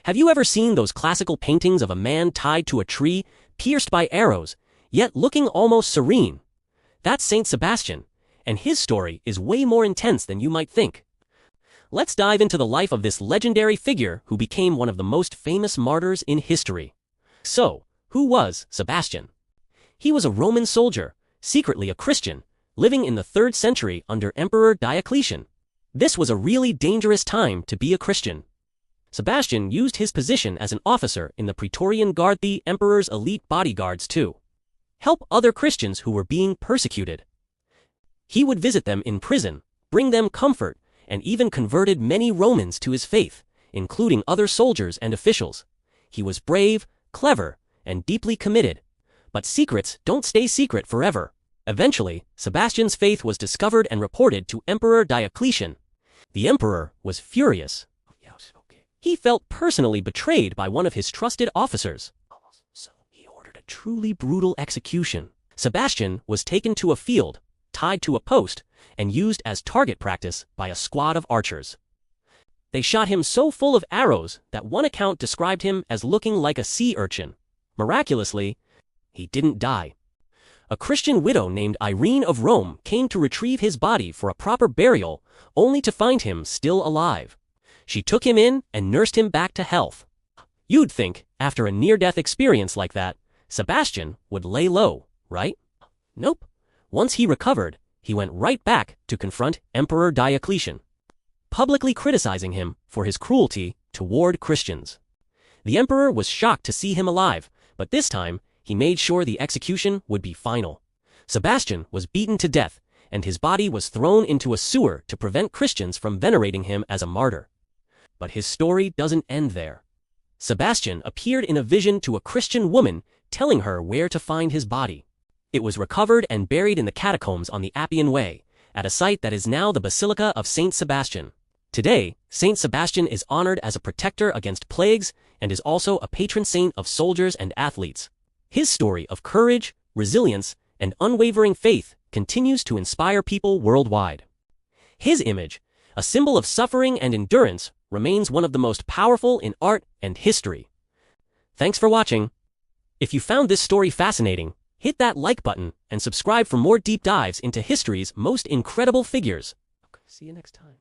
Have you ever seen those classical paintings of a man tied to a tree, pierced by arrows, yet looking almost serene? That's Saint Sebastian, and his story is way more intense than you might think. Let's dive into the life of this legendary figure who became one of the most famous martyrs in history. So, who was Sebastian? He was a Roman soldier, secretly a Christian, living in the 3rd century under Emperor Diocletian. This was a really dangerous time to be a Christian. Sebastian used his position as an officer in the Praetorian Guard, the emperor's elite bodyguards, to help other Christians who were being persecuted. He would visit them in prison, bring them comfort, and even converted many Romans to his faith, including other soldiers and officials. He was brave, clever, and deeply committed. But secrets don't stay secret forever. Eventually, Sebastian's faith was discovered and reported to Emperor Diocletian. The emperor was furious. He felt personally betrayed by one of his trusted officers. So he ordered a truly brutal execution. Sebastian was taken to a field, tied to a post, and used as target practice by a squad of archers. They shot him so full of arrows that one account described him as looking like a sea urchin. Miraculously, he didn't die. A Christian widow named Irene of Rome came to retrieve his body for a proper burial, only to find him still alive. She took him in and nursed him back to health. You'd think, after a near-death experience like that, Sebastian would lay low, right? Nope. Once he recovered, he went right back to confront Emperor Diocletian, publicly criticizing him for his cruelty toward Christians. The emperor was shocked to see him alive, but this time, he made sure the execution would be final. Sebastian was beaten to death, and his body was thrown into a sewer to prevent Christians from venerating him as a martyr. But his story doesn't end there. Sebastian appeared in a vision to a Christian woman, telling her where to find his body. It was recovered and buried in the catacombs on the Appian Way, at a site that is now the Basilica of Saint Sebastian. Today, Saint Sebastian is honored as a protector against plagues and is also a patron saint of soldiers and athletes. His story of courage, resilience, and unwavering faith continues to inspire people worldwide. His image, a symbol of suffering and endurance, remains one of the most powerful in art and history. Thanks for watching. If you found this story fascinating, hit that like button and subscribe for more deep dives into history's most incredible figures. See you next time.